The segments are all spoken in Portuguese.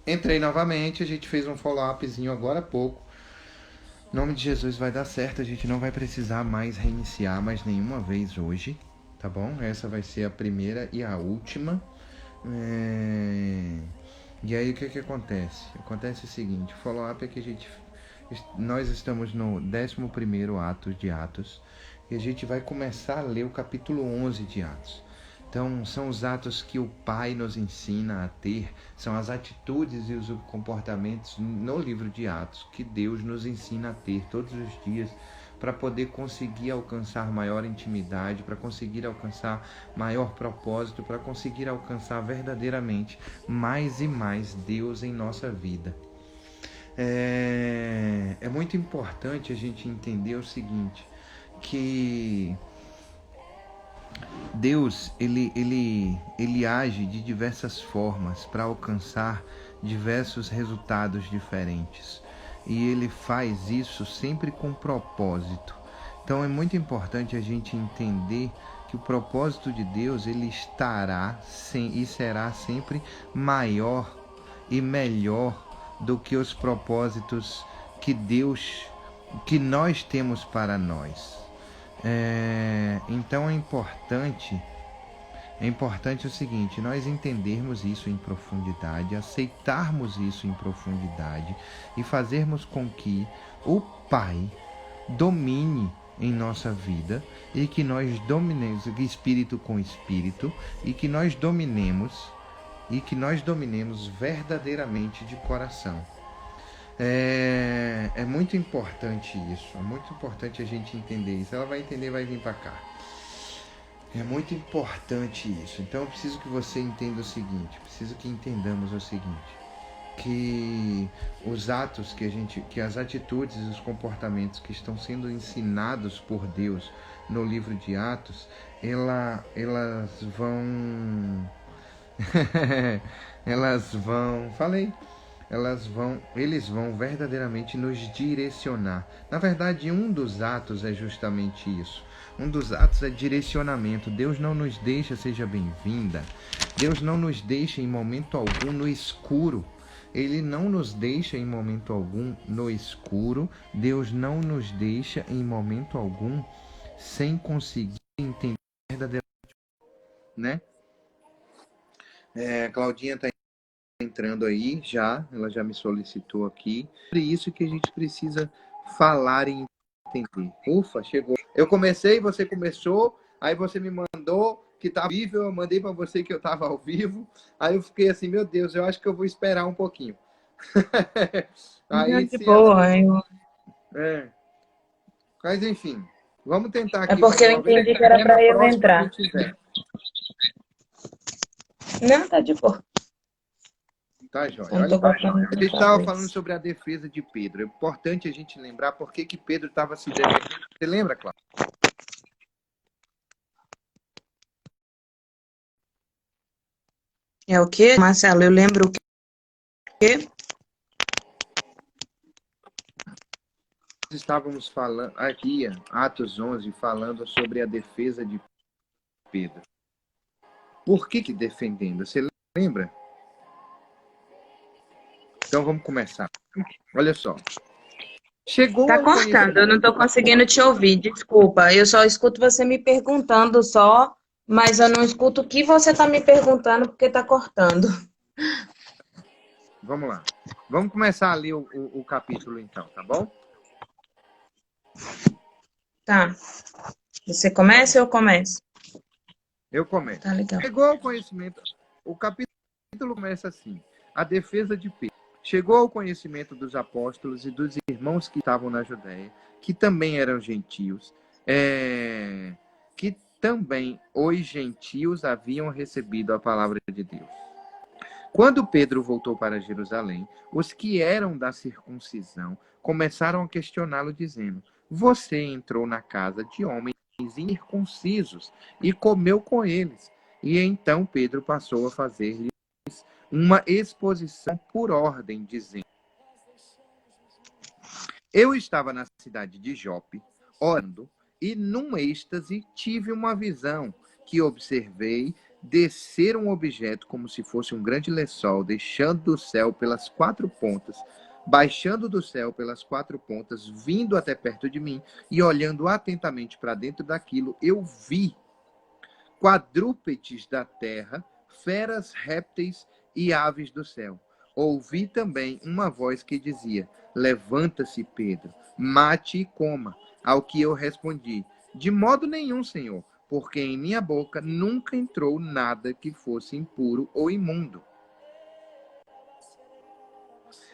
Entrei novamente, a gente fez um follow-upzinho agora há pouco. Em nome de Jesus vai dar certo, a gente não vai precisar mais reiniciar mais nenhuma vez hoje, tá bom? Essa vai ser a primeira e a última. E aí o que acontece? Acontece o seguinte, o follow-up é que nós estamos no 11º ato de Atos e a gente vai começar a ler o capítulo 11 de Atos. Então, são os atos que o Pai nos ensina a ter, são as atitudes e os comportamentos no livro de Atos que Deus nos ensina a ter todos os dias para poder conseguir alcançar maior intimidade, para conseguir alcançar maior propósito, para conseguir alcançar verdadeiramente mais e mais Deus em nossa vida. É muito importante a gente entender o seguinte, que Deus, ele age de diversas formas para alcançar diversos resultados diferentes. E ele faz isso sempre com propósito. Então é muito importante a gente entender que o propósito de Deus, ele estará e será sempre maior e melhor do que os propósitos que nós temos para nós. Então é importante o seguinte, nós entendermos isso em profundidade, aceitarmos isso em profundidade e fazermos com que o Pai domine em nossa vida e que nós dominemos espírito com espírito e que nós dominemos verdadeiramente de coração. É muito importante isso, é muito importante a gente entender isso. Ela vai entender, vai vir para cá. É muito importante isso. Então eu preciso que você entenda o seguinte, preciso que entendamos o seguinte, que os atos que as atitudes e os comportamentos que estão sendo ensinados por Deus no livro de Atos, elas vão eles vão verdadeiramente nos direcionar. Na verdade, um dos atos é justamente isso. Um dos atos é direcionamento. Deus não nos deixa, seja bem-vinda. Deus não nos deixa em momento algum no escuro. Ele não nos deixa em momento algum no escuro. Deus não nos deixa em momento algum sem conseguir entender verdadeiramente, né? Claudinha está entrando aí já, ela já me solicitou aqui. É isso que a gente precisa falar e entender. Ufa, chegou. Eu comecei, você começou, aí você me mandou que estava ao vivo, eu mandei para você que eu estava ao vivo. Aí eu fiquei assim, meu Deus, eu acho que eu vou esperar um pouquinho. Não, Aí de se ela boa. não... Mas enfim, vamos tentar É aqui mais porque eu uma vez. entendi que era Na para eu próxima a entrar. gente tiver. Não, tá de boa. Tá, Eu joia. não Olha, tô gostando a gente muito da estava falando luz. sobre a defesa de Pedro. É importante a gente lembrar por que Pedro estava se defendendo. Você lembra, Cláudio? É o quê, Marcelo? Eu lembro o quê? Estávamos falando aqui, Atos 11, falando sobre a defesa de Pedro. Por que defendendo? Você lembra? Então vamos começar. Olha só. Chegou Tá ao cortando, eu conhecimento não tô dos conseguindo te apóstolos. ouvir, desculpa. Eu só escuto você me perguntando só, mas eu não escuto o que você tá me perguntando porque tá cortando. Vamos lá. Vamos começar a ler o capítulo então, tá bom? Tá. Você Tá começa bom. ou eu começo? Eu começo. Tá legal. Chegou ao conhecimento. O capítulo começa assim: a defesa de Pedro. Chegou ao conhecimento dos apóstolos e dos irmãos que estavam na Judéia, que também eram gentios, que também os gentios haviam recebido a palavra de Deus. Quando Pedro voltou para Jerusalém, os que eram da circuncisão começaram a questioná-lo, dizendo: Você entrou na casa de homens incircuncisos e comeu com eles. E então Pedro passou a fazer-lhes uma exposição por ordem, dizendo: Eu estava na cidade de Jope, orando, e num êxtase tive uma visão que observei descer um objeto como se fosse um grande lençol, deixando do céu pelas quatro pontas, baixando do céu pelas quatro pontas, vindo até perto de mim e olhando atentamente para dentro daquilo, eu vi quadrúpedes da terra, feras, répteis e aves do céu. Ouvi também uma voz que dizia: levanta-se, Pedro, mate e coma. Ao que eu respondi: de modo nenhum, Senhor, porque em minha boca nunca entrou nada que fosse impuro ou imundo.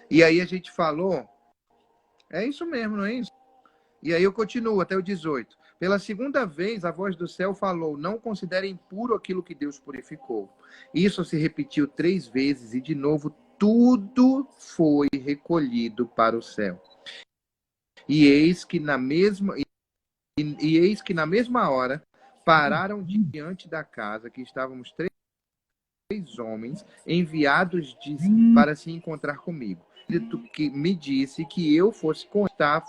E aí a gente falou, é isso mesmo, não é isso? E aí eu continuo até o 18. Pela segunda vez, a voz do céu falou: não considere impuro aquilo que Deus purificou. Isso se repetiu 3 vezes e, de novo, tudo foi recolhido para o céu. E eis que na mesma, eis que na mesma hora pararam diante da casa que estávamos 3 homens enviados para se encontrar comigo. Que me disse que eu fosse contar,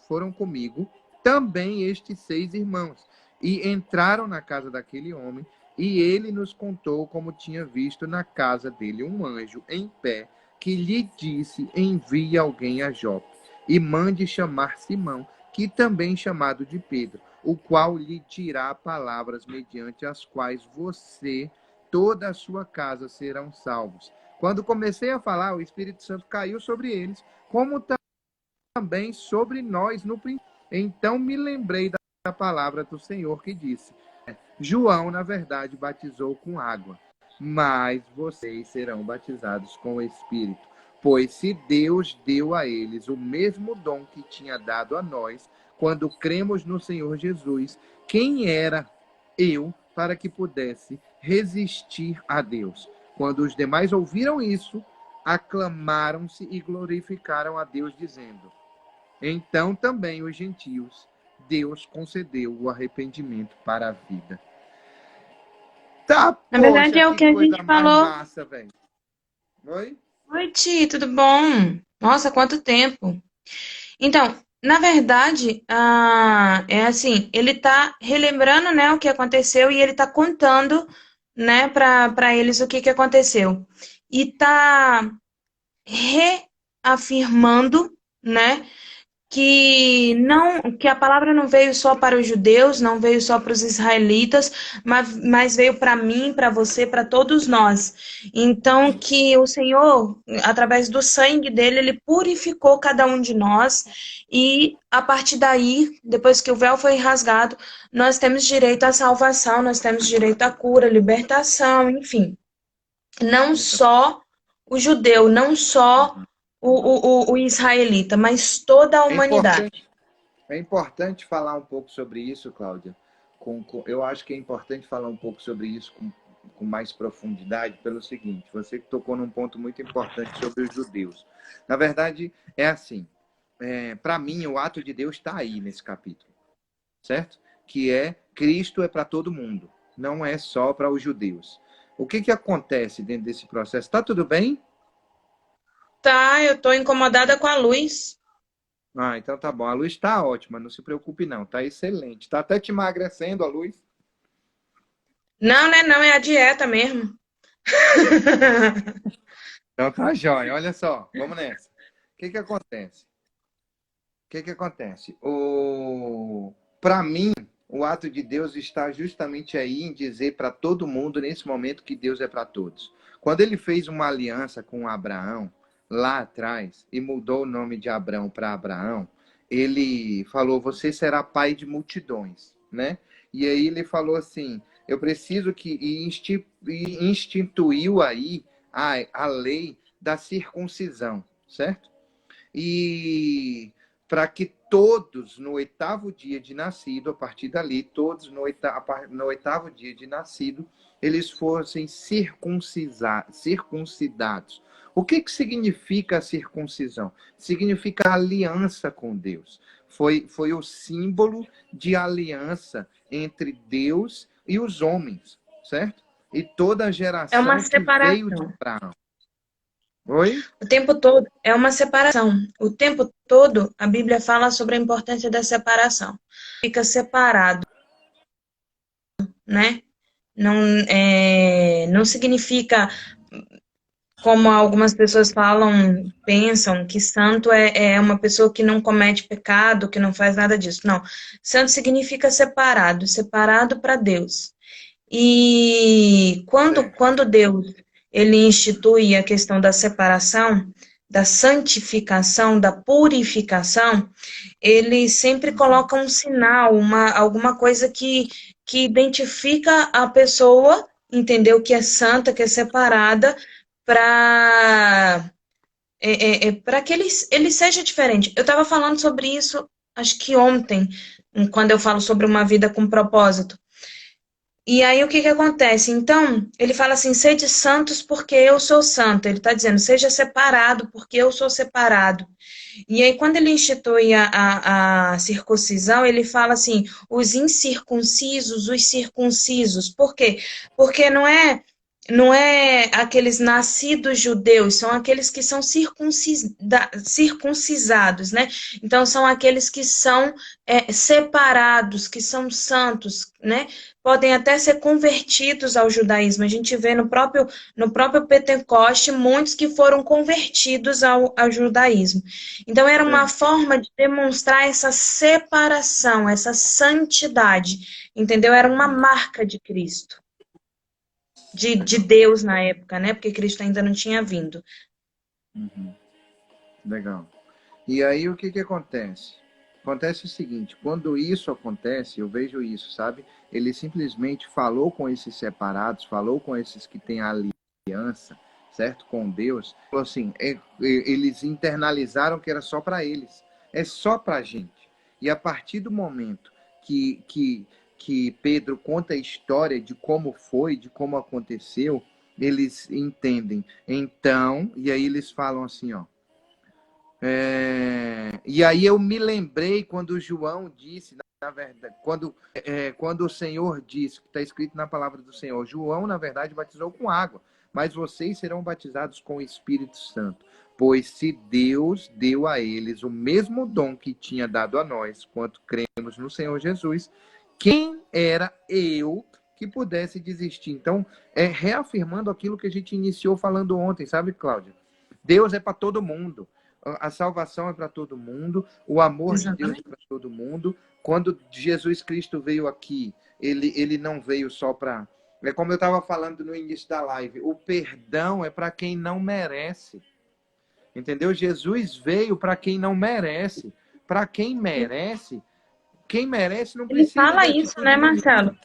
foram comigo também estes 6 irmãos. E entraram na casa daquele homem, e ele nos contou como tinha visto na casa dele um anjo em pé, que lhe disse: envie alguém a Jope, e mande chamar Simão, que também chamado de Pedro, o qual lhe dirá palavras mediante as quais você, toda a sua casa serão salvos. Quando comecei a falar, o Espírito Santo caiu sobre eles, como também sobre nós no princípio. Então me lembrei da palavra do Senhor que disse: João, na verdade, batizou com água, mas vocês serão batizados com o Espírito. Pois se Deus deu a eles o mesmo dom que tinha dado a nós, quando cremos no Senhor Jesus, quem era eu para que pudesse resistir a Deus? Quando os demais ouviram isso, aclamaram-se e glorificaram a Deus, dizendo: então também os gentios, Deus concedeu o arrependimento para a vida. Tá, Na verdade, poxa, é o que que a coisa gente mais falou. massa, velho. Oi? Oi, Ti, tudo bom? Nossa, quanto tempo. Então, na verdade, é assim, ele tá relembrando, né, o que aconteceu e ele tá contando, né, para eles o que que aconteceu. E tá reafirmando, né, que a palavra não veio só para os judeus, não veio só para os israelitas, mas veio para mim, para você, para todos nós. Então, que o Senhor, através do sangue dele, ele purificou cada um de nós, e a partir daí, depois que o véu foi rasgado, nós temos direito à salvação, nós temos direito à cura, libertação, enfim. Não só o judeu, não só o israelita, mas toda a É humanidade. importante, é importante falar um pouco sobre isso, Cláudia. Eu acho que é importante falar um pouco sobre isso com mais profundidade, pelo seguinte: você tocou num ponto muito importante sobre os judeus. Na verdade, é assim, para mim, o ato de Deus está aí nesse capítulo, certo? Que é: Cristo é para todo mundo, não é só para os judeus. O que que acontece dentro desse processo? Tá tudo bem? Tá, eu tô incomodada com a luz. Ah, então tá bom. A luz está ótima, não se preocupe não, tá excelente. Tá até te emagrecendo a luz. Não, né? Não, é a dieta mesmo. Então tá jóia. Olha só, vamos nessa. O que que acontece? O que que acontece? Para mim, o ato de Deus está justamente aí em dizer para todo mundo nesse momento que Deus é para todos. Quando ele fez uma aliança com Abraão lá atrás e mudou o nome de Abrão para Abraão, ele falou: você será pai de multidões, né? E aí ele falou assim: eu preciso que e instituiu aí a lei da circuncisão, certo? E para que todos no 8º dia de nascido, a partir dali, todos no 8º dia de nascido, eles fossem circuncidados. O que que significa a circuncisão? Significa aliança com Deus. Foi o símbolo de aliança entre Deus e os homens, certo? E toda a É uma geração que veio de separação. Abraão. Oi? O tempo todo é uma separação. O tempo todo a Bíblia fala sobre a importância da separação. Fica separado, né? não, não significa, como algumas pessoas falam, pensam, que santo é uma pessoa que não comete pecado, que não faz nada disso. Não. Santo significa separado, separado para Deus. E quando Deus ele institui a questão da separação, da santificação, da purificação, ele sempre coloca um sinal, alguma coisa que identifica a pessoa, entendeu? Que é santa, que é separada, para para que ele seja diferente. Eu estava falando sobre isso, acho que ontem, quando eu falo sobre uma vida com propósito. E aí o que que acontece? Então, ele fala assim, sede santos porque eu sou santo. Ele está dizendo, seja separado porque eu sou separado. E aí, quando ele institui a circuncisão, ele fala assim, os incircuncisos, os circuncisos. Por quê? Porque não é aqueles nascidos judeus, são aqueles que são circuncisados, né? Então, são aqueles que são separados, que são santos, né? Podem até ser convertidos ao judaísmo. A gente vê no próprio Pentecoste muitos que foram convertidos ao judaísmo. Então, era uma forma de demonstrar essa separação, essa santidade, entendeu? Era uma marca de Cristo. De Deus na época, né? Porque Cristo ainda não tinha vindo. Uhum. Legal. E aí o que que acontece? Acontece o seguinte, quando isso acontece, eu vejo isso, sabe? Ele simplesmente falou com esses separados, falou com esses que têm aliança, certo? Com Deus. Falou assim, eles internalizaram que era só para eles. É só para a gente. E a partir do momento que Pedro conta a história de como foi, de como aconteceu, eles entendem. Então, e aí eles falam assim, ó. E aí eu me lembrei quando João disse, na verdade, quando o Senhor disse, que está escrito na palavra do Senhor, João, na verdade, batizou com água, mas vocês serão batizados com o Espírito Santo. Pois se Deus deu a eles o mesmo dom que tinha dado a nós, quanto cremos no Senhor Jesus, quem era eu que pudesse desistir? Então, reafirmando aquilo que a gente iniciou falando ontem, sabe, Cláudia? Deus é para todo mundo. A salvação é para todo mundo, o amor de Deus é para todo mundo. Quando Jesus Cristo veio aqui, ele não veio só para... É como eu estava falando no início da live, o perdão é para quem não merece. Entendeu? Jesus veio para quem não merece. Para quem merece não precisa... Ele fala isso, né, Marcelo?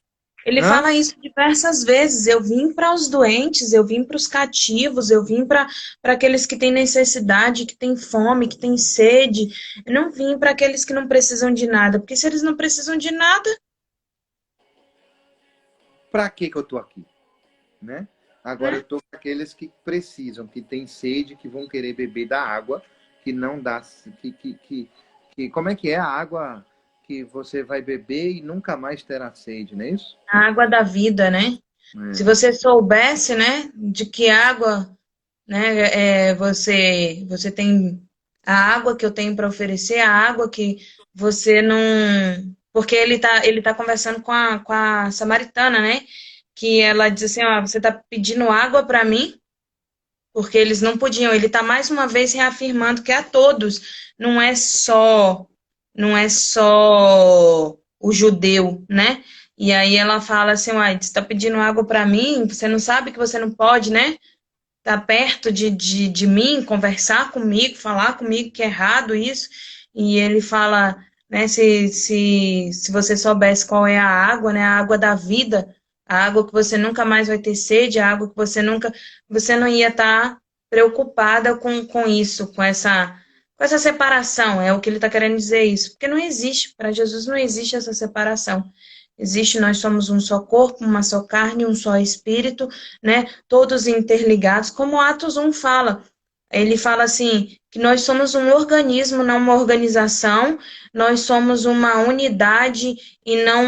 Ele fala isso diversas vezes. Eu vim para os doentes, eu vim para os cativos, eu vim para aqueles que têm necessidade, que têm fome, que têm sede. Eu não vim para aqueles que não precisam de nada, porque se eles não precisam de nada... Para que eu estou aqui? Né? Agora eu estou com aqueles que precisam, que têm sede, que vão querer beber da água, que não dá... como é que é a água... que você vai beber e nunca mais terá sede, não é isso? A água da vida, né? Se você soubesse, né, de que água, né, você tem a água que eu tenho para oferecer, a água que você não... Porque ele tá conversando com a samaritana, né? Que ela diz assim, ó, você tá pedindo água para mim? Porque eles não podiam. Ele tá mais uma vez reafirmando que a todos, não é só o judeu, né? E aí ela fala assim, uai, você está pedindo água para mim? Você não sabe que você não pode, né? Tá perto de mim, conversar comigo, falar comigo que é errado isso. E ele fala, né, se você soubesse qual é a água, né? A água da vida, a água que você nunca mais vai ter sede, a água que você não ia estar preocupada com isso, com essa separação, é o que ele está querendo dizer isso. Porque não existe, para Jesus não existe essa separação. Existe, nós somos um só corpo, uma só carne, um só espírito, né? Todos interligados, como Atos 1 fala. Ele fala assim, que nós somos um organismo, não uma organização, nós somos uma unidade e não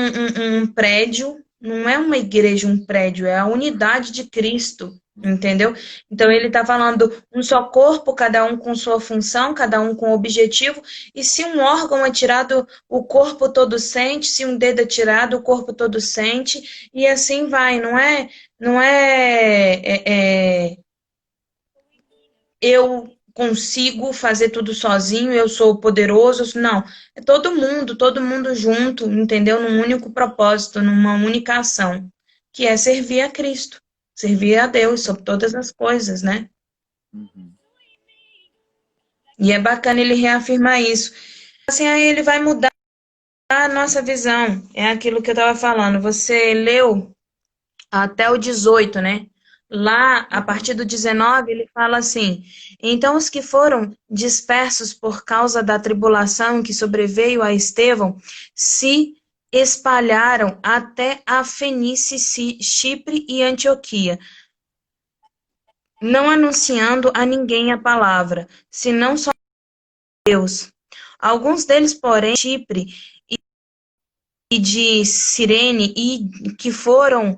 um prédio, não é uma igreja, um prédio, é a unidade de Cristo, entendeu? Então ele está falando um só corpo, cada um com sua função, cada um com objetivo, e se um órgão é tirado, o corpo todo sente, se um dedo é tirado, o corpo todo sente, e assim vai, não é eu consigo fazer tudo sozinho, eu sou poderoso, não. É todo mundo junto, entendeu? Num único propósito, numa única ação, que é servir a Cristo, servir a Deus sobre todas as coisas, né? Uhum. E é bacana ele reafirmar isso. Assim, aí ele vai mudar a nossa visão. É aquilo que eu estava falando. Você leu até o 18, né? Lá, a Uhum. partir do 19, ele fala assim: então os que foram dispersos por causa da tribulação que sobreveio a Estevão se espalharam até a Fenícia, Chipre e Antioquia, não anunciando a ninguém a palavra, senão só Deus. Alguns deles, porém, de Chipre e de Cirene, e que foram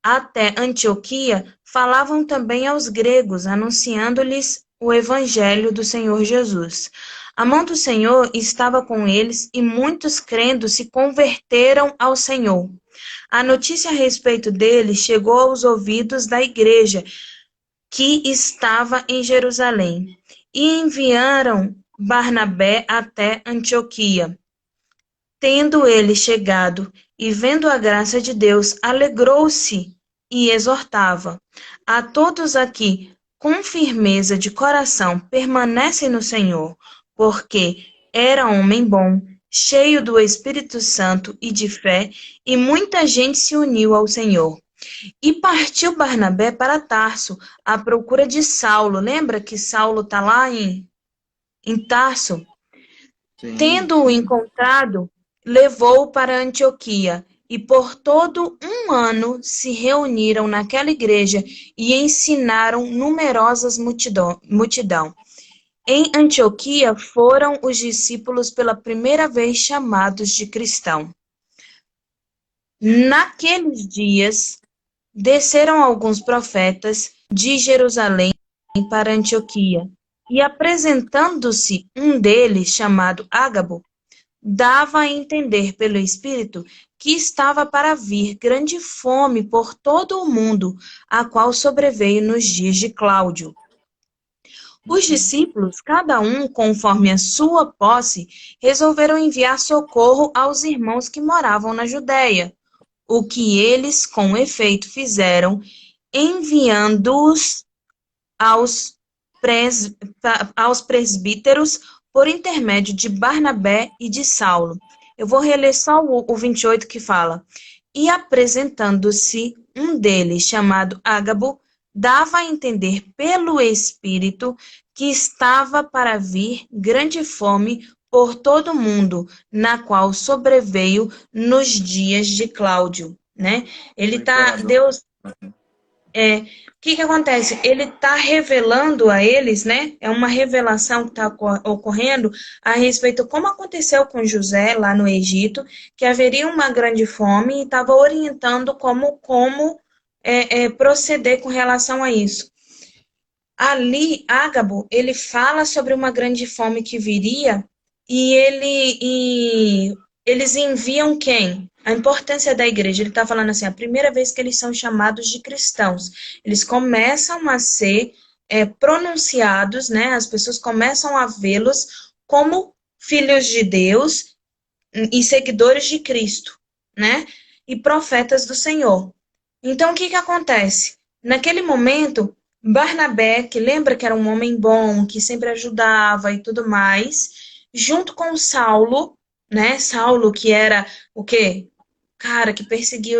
até Antioquia, falavam também aos gregos, anunciando-lhes o evangelho do Senhor Jesus. A mão do Senhor estava com eles e muitos crendo se converteram ao Senhor. A notícia a respeito deles chegou aos ouvidos da igreja que estava em Jerusalém e enviaram Barnabé até Antioquia. Tendo ele chegado e vendo a graça de Deus, alegrou-se e exortava a todos aqui, com firmeza de coração, permanecem no Senhor, porque era homem bom, cheio do Espírito Santo e de fé, e muita gente se uniu ao Senhor. E partiu Barnabé para Tarso, à procura de Saulo. Lembra que Saulo está lá em Tarso? Sim, Tendo-o sim. encontrado, levou-o para Antioquia, e por todo um ano se reuniram naquela igreja e ensinaram numerosas multidão. Em Antioquia foram os discípulos pela primeira vez chamados de cristão. Naqueles dias, desceram alguns profetas de Jerusalém para Antioquia, e apresentando-se um deles, chamado Ágabo, dava a entender pelo Espírito que estava para vir grande fome por todo o mundo, a qual sobreveio nos dias de Cláudio. Os Uhum. discípulos, cada um conforme a sua posse, resolveram enviar socorro aos irmãos que moravam na Judéia, o que eles, com efeito, fizeram, enviando-os aos, pres, aos presbíteros por intermédio de Barnabé e de Saulo. Eu vou reler só o 28 que fala. E apresentando-se um deles, chamado Ágabo, dava a entender pelo Espírito que estava para vir grande fome por todo o mundo, na qual sobreveio nos dias de Cláudio, né? O imperador. Deus Uhum. o que que acontece? Ele está revelando a eles, né? É uma revelação que está ocorrendo a respeito como aconteceu com José lá no Egito, que haveria uma grande fome e estava orientando como proceder com relação a isso. Ali, Ágabo, ele fala sobre uma grande fome que viria e eles enviam quem? A importância da igreja. Ele está falando assim, a primeira vez que eles são chamados de cristãos. Eles começam a ser pronunciados, né? As pessoas começam a vê-los como filhos de Deus e seguidores de Cristo, né? E profetas do Senhor. Então, o que que acontece? Naquele momento, Barnabé, que lembra que era um homem bom, que sempre ajudava e tudo mais, junto com Saulo, né? Saulo, que era o quê? Cara, que perseguia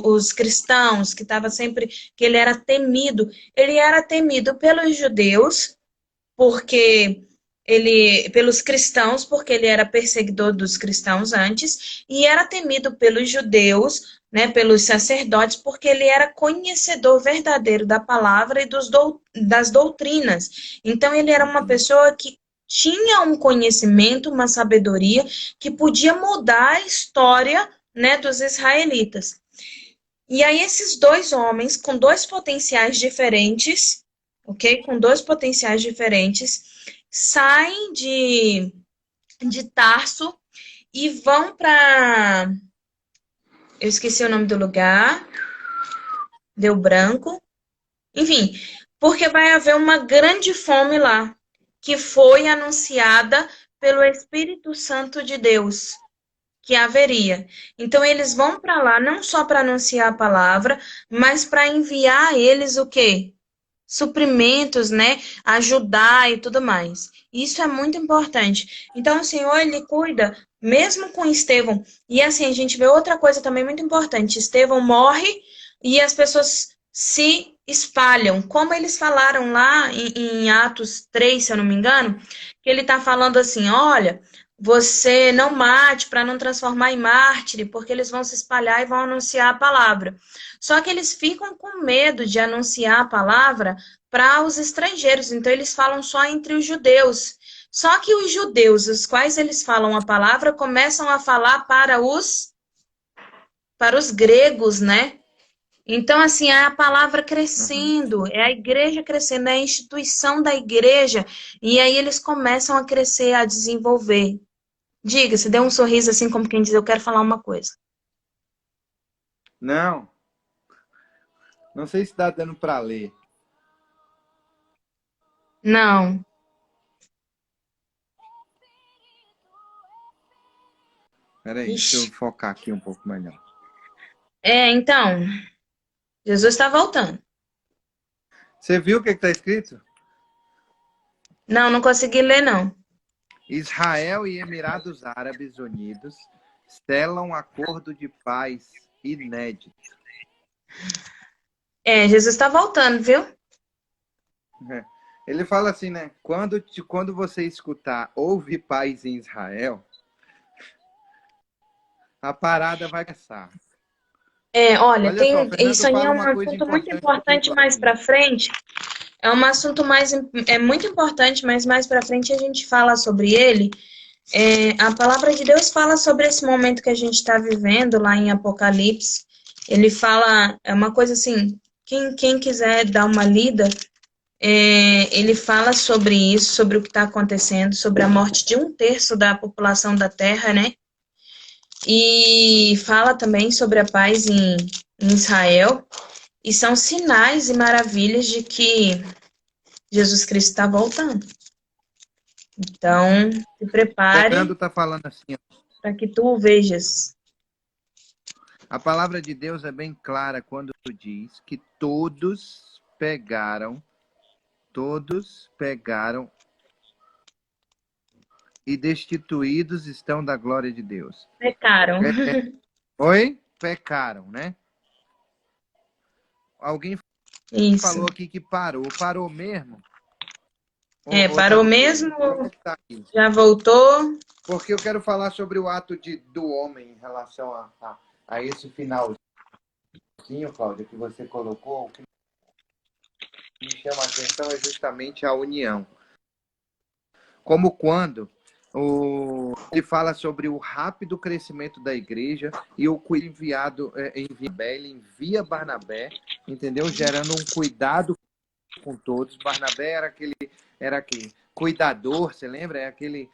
os cristãos, que estava sempre, que ele era temido. Ele era temido pelos judeus, porque pelos cristãos, porque ele era perseguidor dos cristãos antes, e era temido pelos judeus, né, pelos sacerdotes, porque ele era conhecedor verdadeiro da palavra e das doutrinas. Então, ele era uma Uhum. pessoa que tinha um conhecimento, uma sabedoria, que podia mudar a história, né, dos israelitas. E aí esses dois homens, com dois potenciais diferentes, ok? Com dois potenciais diferentes, saem de Tarso e vão para... Eu esqueci o nome do lugar, deu branco. Enfim, porque vai haver uma grande fome lá, que foi anunciada pelo Espírito Santo de Deus, que haveria. Então eles vão para lá não só para anunciar a palavra, mas para enviar a eles o quê? Suprimentos, né? Ajudar e tudo mais. Isso é muito importante. Então o Senhor, ele cuida mesmo com Estevão. E assim, a gente vê outra coisa também muito importante. Estevão morre e as pessoas se espalham. Como eles falaram lá em Atos 3, se eu não me engano, que ele está falando assim, olha, você não mate para não transformar em mártire, porque eles vão se espalhar e vão anunciar a palavra. Só que eles ficam com medo de anunciar a palavra para os estrangeiros, então eles falam só entre os judeus. Só que os judeus, os quais eles falam a palavra, começam a falar para os gregos, né? Então, assim, é a palavra Uhum. crescendo, é a igreja crescendo, é a instituição da igreja, e aí eles começam a crescer, a desenvolver. Diga, você deu um sorriso assim, como quem diz, eu quero falar uma coisa. Não, não sei se está dando para ler. Não. Peraí, deixa eu Ixi. focar aqui um pouco melhor. Então, Jesus está voltando. Você viu o que está escrito? Não, não consegui ler, não. Israel e Emirados Árabes Unidos selam acordo de paz inédito. Jesus está voltando, viu? É. Ele fala assim, né? Quando você escutar houve paz em Israel, a parada vai começar. Olha, Olha só, isso Fernando aí é fala um uma coisa assunto muito importante aqui importante para mais mim. para frente. É um assunto muito importante, mas mais para frente a gente fala sobre ele. A palavra de Deus fala sobre esse momento que a gente está vivendo lá em Apocalipse. Ele fala, é uma coisa assim, quem quiser dar uma lida, ele fala sobre isso, sobre o que está acontecendo, sobre a morte de 1/3 da população da Terra, né? E fala também sobre a paz em Israel. E são sinais e maravilhas de que Jesus Cristo está voltando. Então, se Fernando prepare está falando assim, ó, para que tu o vejas. a palavra de Deus é bem clara quando diz que todos pegaram e destituídos estão da glória de Deus. Pecaram. Oi? Pecaram, né? Alguém Isso. falou aqui que parou. Parou mesmo? Ou tá Parou diferente? mesmo, Como é que tá aqui? já voltou. Porque eu quero falar sobre o ato do homem em relação a esse finalzinho, Cláudia, que você colocou. O que me chama a atenção é justamente a união. Como quando ele fala sobre o rápido crescimento da igreja e o envia Barnabé, entendeu? Gerando um cuidado com todos. Barnabé era aquele cuidador, você lembra? É aquele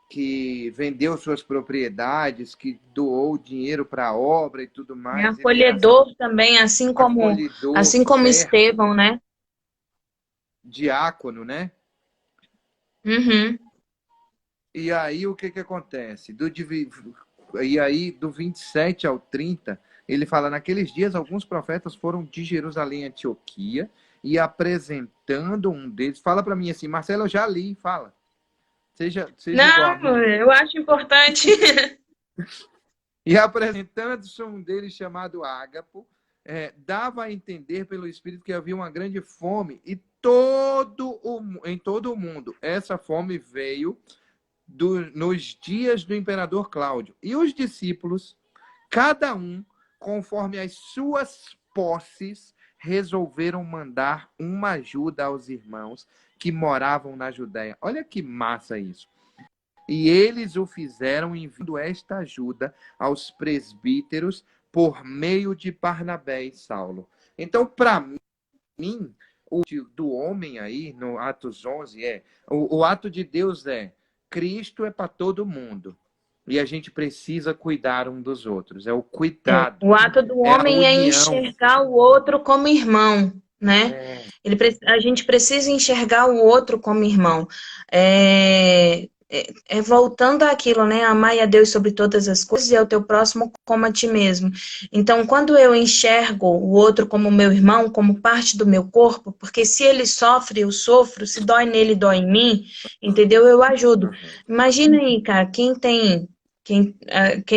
que vendeu suas propriedades, que doou dinheiro para a obra e tudo É mais. Ele era assim, acolhedor também, acolhedor, assim como servo, Estevão, né? diácono, né? Uhum. E aí o que acontece? E aí, do 27 ao 30, ele fala: naqueles dias, alguns profetas foram de Jerusalém a Antioquia e apresentando um deles. Fala para mim assim, Marcelo, eu já li, fala. Seja igual a Não, mim. eu acho importante. E apresentando-se um deles chamado Ágapo, dava a entender pelo Espírito que havia uma grande fome em todo o mundo. Essa fome veio nos dias do imperador Cláudio. E os discípulos, cada um, conforme as suas posses, resolveram mandar uma ajuda aos irmãos que moravam na Judéia. Olha que massa isso. E eles o fizeram enviando esta ajuda aos presbíteros por meio de Barnabé e Saulo. Então, para mim, o do homem aí, no Atos 11, o ato de Deus Cristo é para todo mundo. E a gente precisa cuidar um dos outros. É o cuidado, O ato do é a homem é união. enxergar o outro como irmão, né? É, A gente precisa enxergar o outro como irmão. Voltando àquilo, né? Amar a Deus sobre todas as coisas e ao teu próximo como a ti mesmo. Então, quando eu enxergo o outro como meu irmão, como parte do meu corpo, porque se ele sofre, eu sofro, se dói nele, dói em mim, entendeu? Eu ajudo. Imagina aí, cara, quem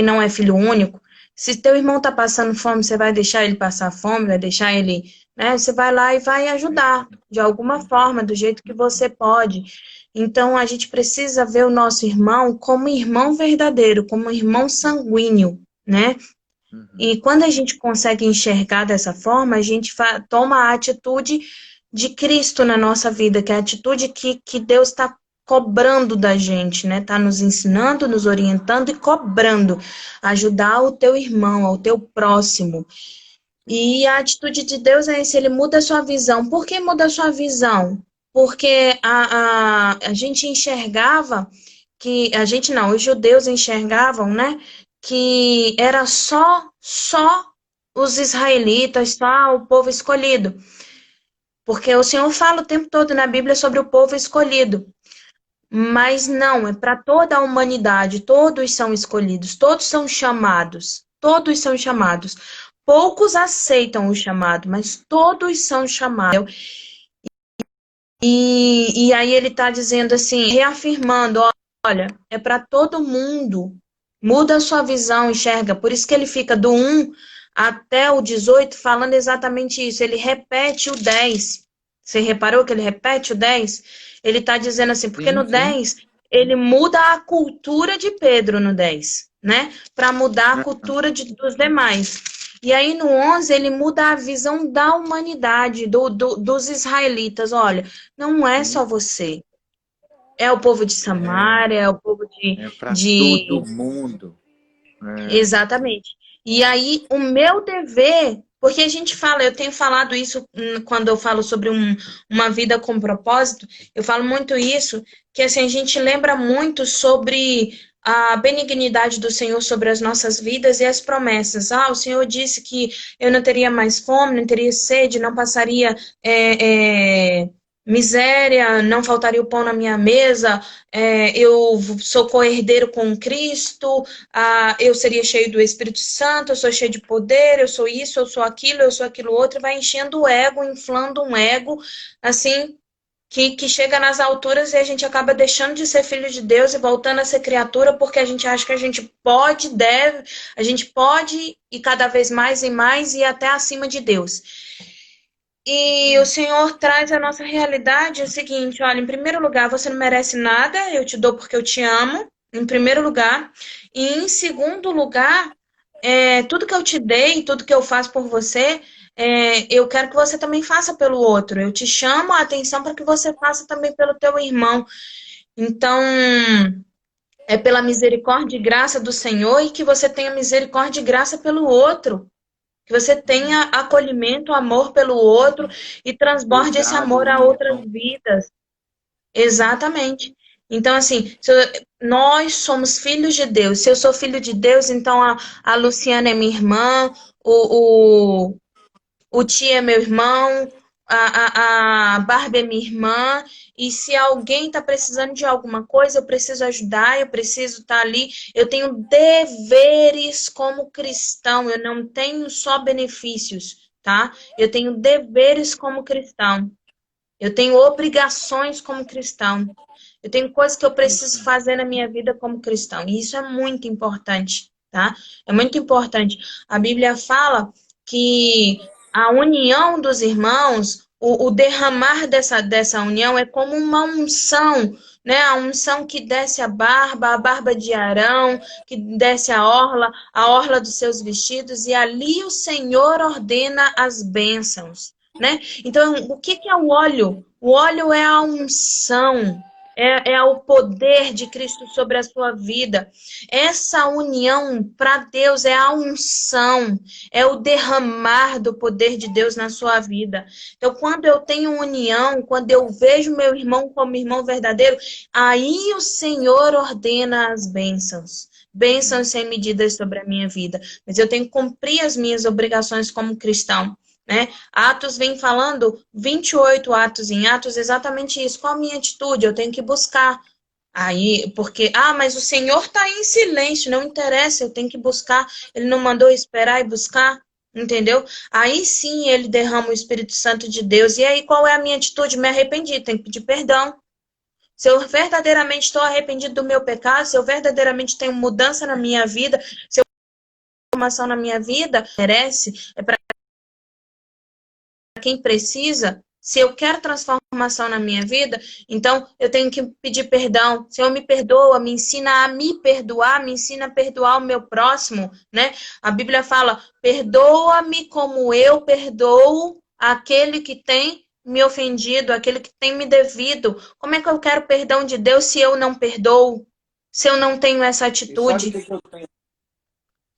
não é filho único, se teu irmão tá passando fome, você vai deixar ele passar fome, vai deixar ele, né? Você vai lá e vai ajudar de alguma forma, do jeito que você pode. Então, a gente precisa ver o nosso irmão como irmão verdadeiro, como irmão sanguíneo, né? E quando a gente consegue enxergar dessa forma, a gente toma a atitude de Cristo na nossa vida, que é a atitude que Deus está cobrando da gente, né? Está nos ensinando, nos orientando e cobrando. Ajudar o teu irmão, ao teu próximo. E a atitude de Deus é esse, ele muda a sua visão. Por que muda a sua visão? Porque a gente enxergava que, a gente não, os judeus enxergavam, né, que era só os israelitas, só o povo escolhido. Porque o Senhor fala o tempo todo na Bíblia sobre o povo escolhido. Mas não, é para toda a humanidade, todos são escolhidos, todos são chamados, todos são chamados. Poucos aceitam o chamado, mas todos são chamados. E aí ele está dizendo assim, reafirmando, olha, é para todo mundo. Muda a sua visão, enxerga. Por isso que ele fica do 1 até o 18 falando exatamente isso. Ele repete o 10. Você reparou que ele repete o 10? Ele está dizendo assim, porque no sim, sim. 10 ele muda a cultura de Pedro no 10, né? Para mudar a cultura dos demais. E aí no 11 ele muda a visão da humanidade, dos israelitas. Olha, não é só você. É o povo de Samaria, é o povo É para todo de... mundo. Exatamente. E aí, o meu dever, porque a gente fala, eu tenho falado isso quando eu falo sobre uma vida com propósito, eu falo muito isso, que assim, a gente lembra muito sobre a benignidade do Senhor sobre as nossas vidas e as promessas. Ah, o Senhor disse que eu não teria mais fome, não teria sede, não passaria miséria, não faltaria o pão na minha mesa, eu sou co-herdeiro com Cristo, eu seria cheio do Espírito Santo, eu sou cheio de poder, eu sou isso, eu sou aquilo outro, e vai enchendo o ego, inflando um ego, assim, que chega nas alturas e a gente acaba deixando de ser filho de Deus e voltando a ser criatura, porque a gente acha que a gente pode, deve, a gente pode ir cada vez mais e mais e até acima de Deus. E o Senhor traz a nossa realidade é o seguinte, olha, em primeiro lugar, você não merece nada, eu te dou porque eu te amo, em primeiro lugar. E em segundo lugar, tudo que eu te dei, tudo que eu faço por você, eu quero que você também faça pelo outro. Eu te chamo a atenção para que você faça também pelo teu irmão. Então, é pela misericórdia e graça do Senhor e que você tenha misericórdia e graça pelo outro. Que você tenha acolhimento, amor pelo outro e transborde esse Cuidado, amor a outras união. vidas. Exatamente. Então, assim, nós somos filhos de Deus. Se eu sou filho de Deus, então a Luciana é minha irmã, o Tia é meu irmão, a Barbie é minha irmã, e se alguém está precisando de alguma coisa, eu preciso ajudar, eu preciso estar ali. Eu tenho deveres como cristão, eu não tenho só benefícios, tá? Eu tenho deveres como cristão. Eu tenho obrigações como cristão. Eu tenho coisas que eu preciso fazer na minha vida como cristão. E isso é muito importante, tá? É muito importante. A Bíblia fala que a união dos irmãos, o derramar dessa união é como uma unção, né? A unção que desce a barba de Arão, que desce a orla dos seus vestidos, e ali o Senhor ordena as bênçãos, né? Então, o que é o óleo? O óleo é a unção. é o poder de Cristo sobre a sua vida. Essa união para Deus é a unção, é o derramar do poder de Deus na sua vida. Então, quando eu tenho união, quando eu vejo meu irmão como irmão verdadeiro, aí o Senhor ordena as bênçãos. Bênçãos sem medidas sobre a minha vida. Mas eu tenho que cumprir as minhas obrigações como cristão. Né? Atos vem falando 28 atos em Atos, exatamente isso. Qual a minha atitude? Eu tenho que buscar. Aí, porque, mas o Senhor está em silêncio, não interessa, eu tenho que buscar. Ele não mandou esperar e buscar, entendeu? Aí sim ele derrama o Espírito Santo de Deus. E aí qual é a minha atitude? Me arrependi, tenho que pedir perdão. Se eu verdadeiramente estou arrependido do meu pecado, se eu verdadeiramente tenho mudança na minha vida, se eu tenho transformação na minha vida, merece, é para quem precisa, se eu quero transformação na minha vida, então eu tenho que pedir perdão. Senhor, me perdoa, me ensina a me perdoar, me ensina a perdoar o meu próximo, né? A Bíblia fala, perdoa-me como eu perdoo aquele que tem me ofendido, aquele que tem me devido. Como é que eu quero perdão de Deus se eu não perdoo? Se eu não tenho essa atitude?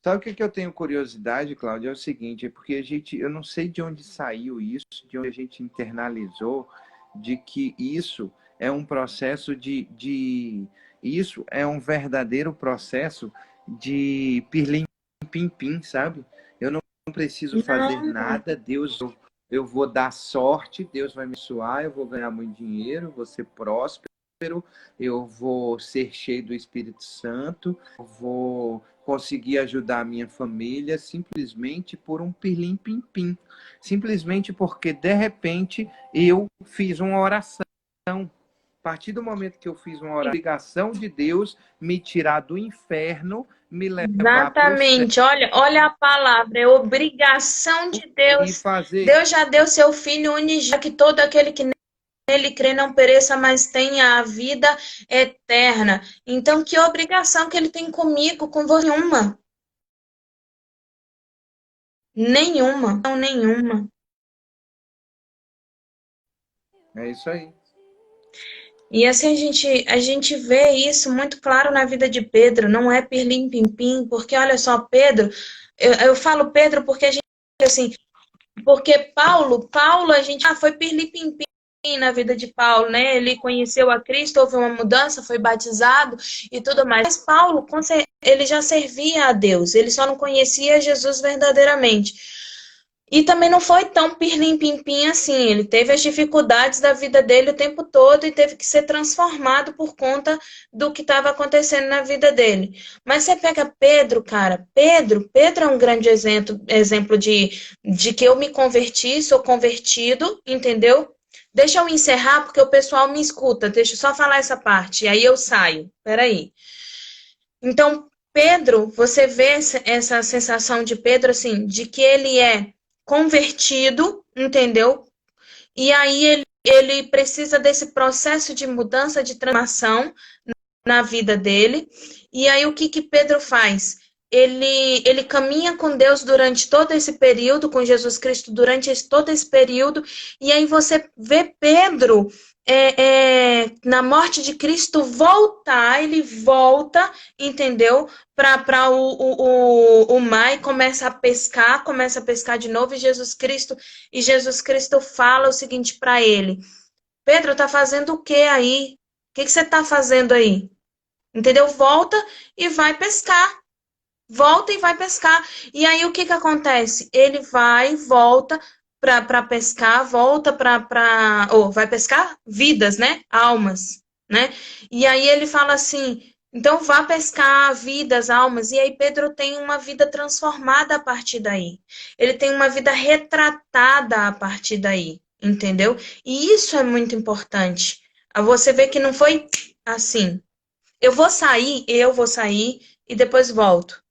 Sabe o que eu tenho curiosidade, Cláudia? É o seguinte, é porque eu não sei de onde saiu isso, de onde a gente internalizou, de que isso é um processo isso é um verdadeiro processo de pirlim-pim-pim, sabe? Eu não preciso fazer nada, Deus, eu vou dar sorte, Deus vai me abençoar, eu vou ganhar muito dinheiro, vou ser próspero, eu vou ser cheio do Espírito Santo, eu vou conseguir ajudar a minha família simplesmente por um pirlim-pim-pim. Simplesmente porque, de repente, eu fiz uma oração. A partir do momento que eu fiz uma oração, a obrigação de Deus me tirar do inferno, me levar para o céu. Exatamente, olha a palavra, é obrigação de Deus. Deus já deu seu Filho unigênito, que todo aquele que nele crê não pereça, mas tenha a vida eterna. Então, que obrigação que ele tem comigo, com você? Nenhuma. Não, nenhuma. É isso aí. E assim a gente vê isso muito claro na vida de Pedro, não é pirlim-pim-pim, porque olha só, Pedro, eu falo Pedro porque a gente, assim, porque Paulo, a gente, foi pirlim-pim-pim na vida de Paulo, né? Ele conheceu a Cristo, houve uma mudança, foi batizado e tudo mais. Mas Paulo, ele já servia a Deus, ele só não conhecia Jesus verdadeiramente. E também não foi tão pirlim-pim-pim assim. Ele teve as dificuldades da vida dele o tempo todo e teve que ser transformado por conta do que estava acontecendo na vida dele. Mas você pega Pedro, cara. Pedro é um grande exemplo de que eu me converti, sou convertido, entendeu? Deixa eu encerrar, porque o pessoal me escuta. Deixa eu só falar essa parte, e aí eu saio. Peraí. Então, Pedro, você vê essa sensação de Pedro, assim, de que ele é convertido, entendeu? E aí ele precisa desse processo de mudança, de transformação na vida dele. E aí o que Pedro faz? Ele caminha com Deus durante todo esse período, com Jesus Cristo durante todo esse período, e aí você vê Pedro na morte de Cristo voltar, ele volta, entendeu? Para o mar e começa a pescar de novo, e Jesus Cristo fala o seguinte para ele: Pedro, tá fazendo o que aí? O que você tá fazendo aí? Entendeu? Volta e vai pescar. Volta e vai pescar. E aí o que acontece? Ele volta para pescar, volta vai pescar vidas, né? Almas, né? E aí ele fala assim, então vá pescar vidas, almas. E aí Pedro tem uma vida transformada a partir daí. Ele tem uma vida retratada a partir daí, entendeu? E isso é muito importante. Você vê que não foi assim. Eu vou sair e depois volto.